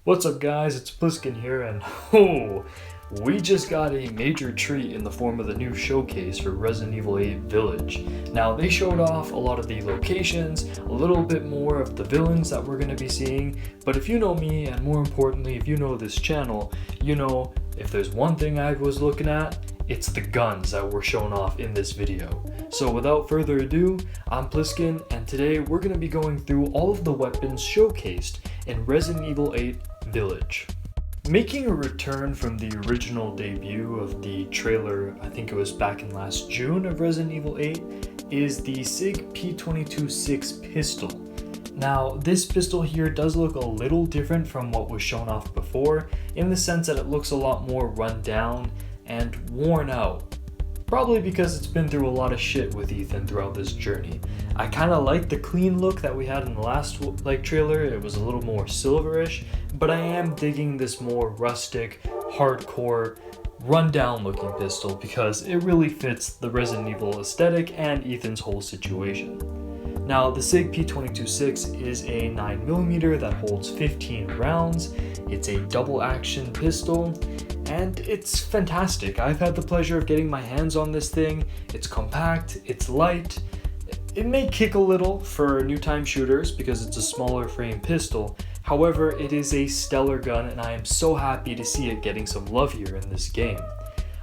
What's up guys, it's Pliskin here, and we just got a major treat in the form of the new showcase for Resident Evil 8 Village. Now they showed off a lot of the locations, a little bit more of the villains that we're going to be seeing, but if you know me, and more importantly if you know this channel, you know if there's one thing I was looking at, it's the guns that were shown off in this video. So without further ado, I'm Pliskin, and today we're going to be going through all of the weapons showcased in Resident Evil 8 Village. Making a return from the original debut of the trailer, I think it was back in last June of Resident Evil 8, is the SIG P226 pistol. Now, this pistol here does look a little different from what was shown off before, in the sense that it looks a lot more run down and worn out. Probably because it's been through a lot of shit with Ethan throughout this journey. I kind of like the clean look that we had in the last trailer. It was a little more silverish, but I am digging this more rustic, hardcore, run-down looking pistol because it really fits the Resident Evil aesthetic and Ethan's whole situation. Now, the SIG P226 is a 9mm that holds 15 rounds. It's a double action pistol, and it's fantastic. I've had the pleasure of getting my hands on this thing. It's compact, it's light. It may kick a little for new time shooters because it's a smaller frame pistol. However, it is a stellar gun, and I am so happy to see it getting some love here in this game.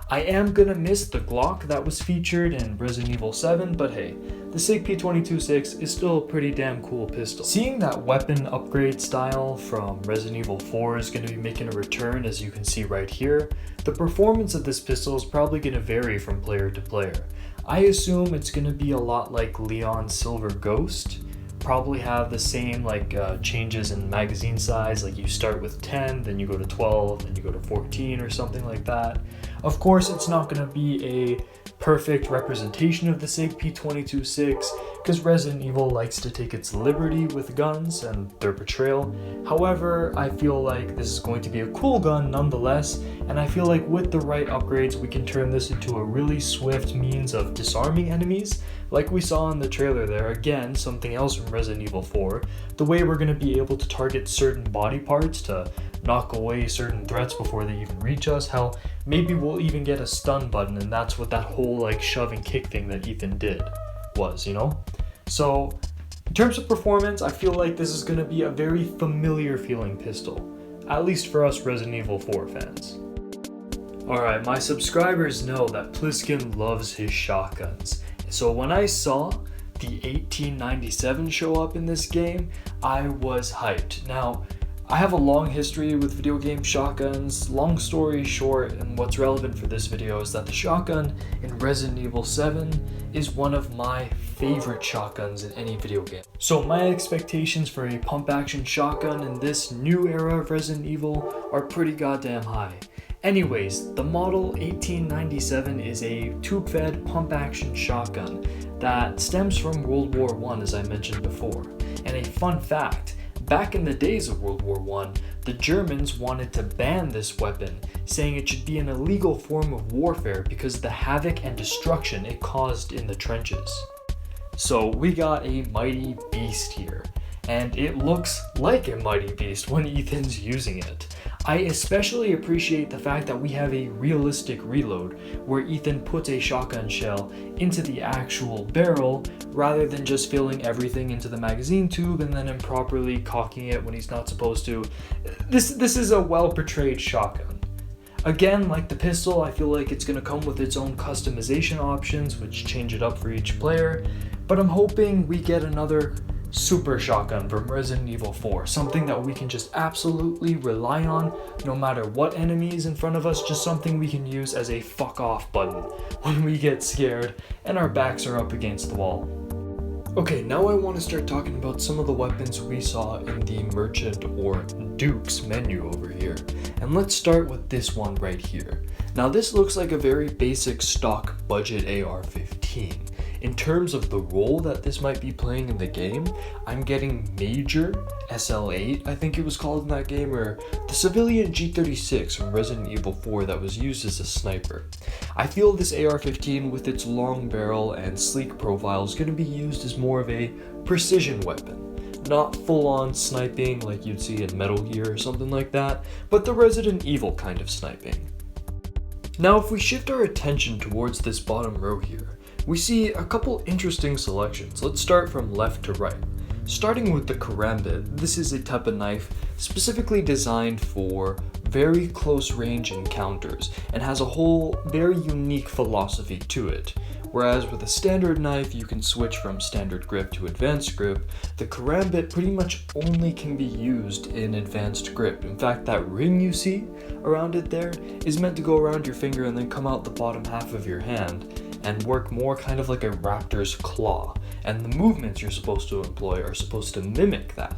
I am gonna miss the Glock that was featured in Resident Evil 7, but hey, the SIG P226 is still a pretty damn cool pistol. Seeing that weapon upgrade style from Resident Evil 4 is going to be making a return, as you can see right here, the performance of this pistol is probably going to vary from player to player. I assume it's going to be a lot like Leon's Silver Ghost, probably have the same changes in magazine size, like you start with 10, then you go to 12, then you go to 14 or something like that. Of course, it's not going to be a perfect representation of the SIG P226 because Resident Evil likes to take its liberty with guns and their portrayal. However, I feel like this is going to be a cool gun nonetheless, and I feel like with the right upgrades we can turn this into a really swift means of disarming enemies, like we saw in the trailer there. Again, something else from Resident Evil 4, the way we're going to be able to target certain body parts to knock away certain threats before they even reach us. Hell, maybe we'll even get a stun button, and that's what that whole shove and kick thing that Ethan did was, you know? So, in terms of performance, I feel like this is going to be a very familiar feeling pistol, at least for us Resident Evil 4 fans. Alright, my subscribers know that Pliskin loves his shotguns, so when I saw the 1897 show up in this game, I was hyped. Now, I have a long history with video game shotguns. Long story short, and what's relevant for this video is that the shotgun in Resident Evil 7 is one of my favorite shotguns in any video game. So my expectations for a pump action shotgun in this new era of Resident Evil are pretty goddamn high. Anyways, the model 1897 is a tube-fed pump-action shotgun that stems from World War I, as I mentioned before. And a fun fact, back in the days of World War I, the Germans wanted to ban this weapon, saying it should be an illegal form of warfare because of the havoc and destruction it caused in the trenches. So we got a mighty beast here, and it looks like a mighty beast when Ethan's using it. I especially appreciate the fact that we have a realistic reload, where Ethan puts a shotgun shell into the actual barrel rather than just filling everything into the magazine tube and then improperly cocking it when he's not supposed to. This is a well portrayed shotgun. Again, like the pistol, I feel like it's going to come with its own customization options, which change it up for each player, but I'm hoping we get another super shotgun from Resident Evil 4, something that we can just absolutely rely on no matter what enemy is in front of us, just something we can use as a fuck off button when we get scared and our backs are up against the wall. Okay, now I want to start talking about some of the weapons we saw in the Merchant or Duke's menu over here, and let's start with this one right here. Now this looks like a very basic stock budget AR-15. In terms of the role that this might be playing in the game, I'm getting Major SL8, I think it was called in that game, or the civilian G36 from Resident Evil 4 that was used as a sniper. I feel this AR-15 with its long barrel and sleek profile is going to be used as more of a precision weapon. Not full-on sniping like you'd see in Metal Gear or something like that, but the Resident Evil kind of sniping. Now if we shift our attention towards this bottom row here, we see a couple interesting selections. Let's start from left to right. Starting with the karambit, this is a type of knife specifically designed for very close range encounters and has a whole very unique philosophy to it. Whereas with a standard knife you can switch from standard grip to advanced grip, the karambit pretty much only can be used in advanced grip. In fact, that ring you see around it there is meant to go around your finger and then come out the bottom half of your hand and work more kind of like a raptor's claw. And the movements you're supposed to employ are supposed to mimic that.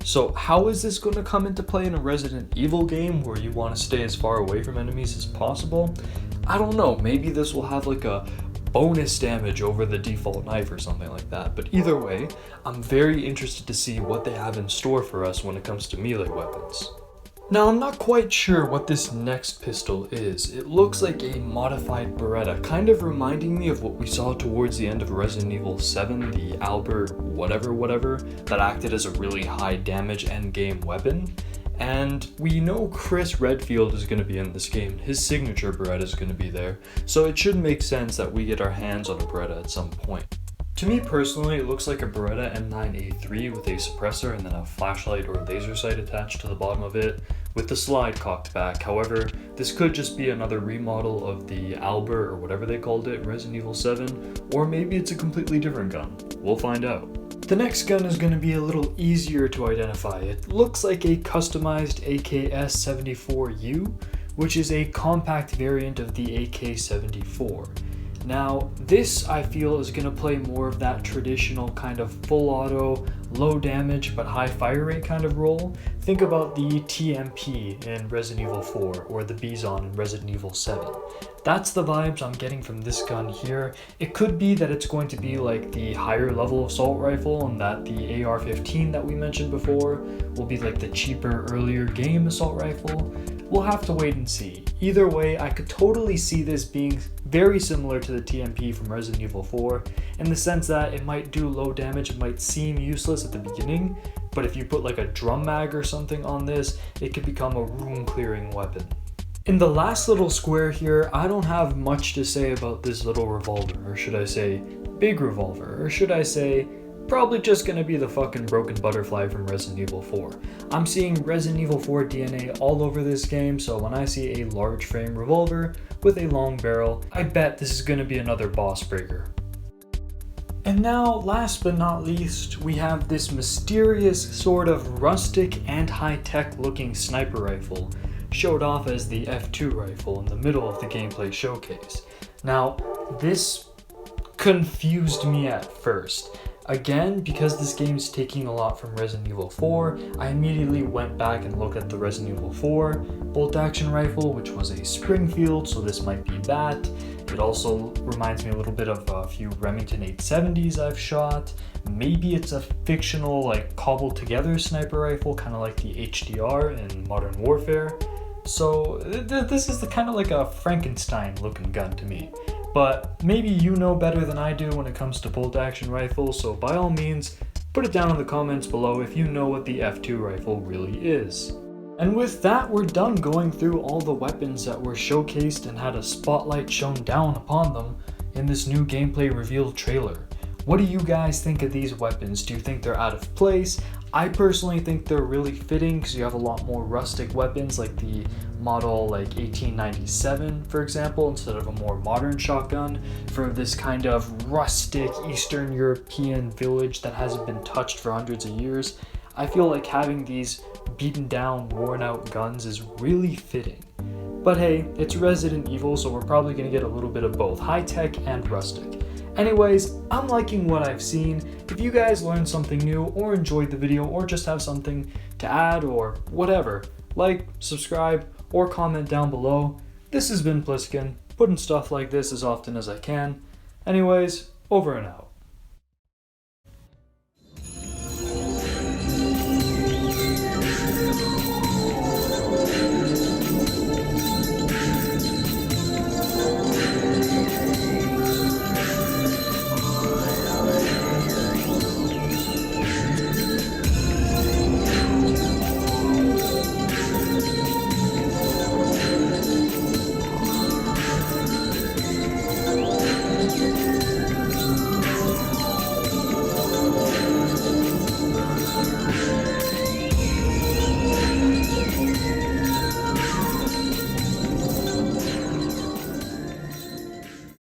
So how is this going to come into play in a Resident Evil game where you want to stay as far away from enemies as possible? I don't know, maybe this will have like a bonus damage over the default knife or something like that, but either way, I'm very interested to see what they have in store for us when it comes to melee weapons. Now I'm not quite sure what this next pistol is. It looks like a modified Beretta, kind of reminding me of what we saw towards the end of Resident Evil 7, the Albert whatever, that acted as a really high damage endgame weapon. And we know Chris Redfield is going to be in this game. His signature Beretta is going to be there, so it should make sense that we get our hands on a Beretta at some point. To me personally, it looks like a Beretta M9A3 with a suppressor and then a flashlight or laser sight attached to the bottom of it, with the slide cocked back. However, this could just be another remodel of the Albert or whatever they called it in Resident Evil 7, or maybe it's a completely different gun. We'll find out. The next gun is going to be a little easier to identify. It looks like a customized AKS-74U, which is a compact variant of the AK-74. Now, this I feel is going to play more of that traditional kind of full auto, low damage but high fire rate kind of role. Think about the TMP in Resident Evil 4 or the Bison in Resident Evil 7. That's the vibes I'm getting from this gun here. It could be that it's going to be like the higher level assault rifle and that the AR-15 that we mentioned before will be like the cheaper earlier game assault rifle. We'll have to wait and see. Either way, I could totally see this being very similar to the TMP from Resident Evil 4 in the sense that it might do low damage, it might seem useless at the beginning, but if you put like a drum mag or something on this, it could become a room clearing weapon. In the last little square here, I don't have much to say about this little revolver, or should I say big revolver, or should I say probably just gonna be the fucking broken butterfly from Resident Evil 4. I'm seeing Resident Evil 4 DNA all over this game, so when I see a large frame revolver with a long barrel, I bet this is gonna be another boss breaker. And now, last but not least, we have this mysterious sort of rustic and high-tech looking sniper rifle, showed off as the F2 rifle in the middle of the gameplay showcase. Now, this confused me at first. Again, because this game is taking a lot from Resident Evil 4, I immediately went back and looked at the Resident Evil 4 bolt-action rifle, which was a Springfield, so this might be that. It also reminds me a little bit of a few Remington 870s I've shot. Maybe it's a fictional, like, cobbled together sniper rifle, kind of like the HDR in Modern Warfare. So this is the kind of like a Frankenstein looking gun to me. But maybe you know better than I do when it comes to bolt-action rifles, so by all means, put it down in the comments below if you know what the F2 rifle really is. And with that, we're done going through all the weapons that were showcased and had a spotlight shone down upon them in this new gameplay reveal trailer. What do you guys think of these weapons? Do you think they're out of place? I personally think they're really fitting because you have a lot more rustic weapons like the model like 1897, for example, instead of a more modern shotgun for this kind of rustic Eastern European village that hasn't been touched for hundreds of years. I feel like having these beaten down, worn out guns is really fitting. But hey, it's Resident Evil, so we're probably going to get a little bit of both high tech and rustic. Anyways, I'm liking what I've seen. If you guys learned something new or enjoyed the video or just have something to add or whatever, like, subscribe, or comment down below. This has been Pliskin, putting stuff like this as often as I can. Anyways, over and out.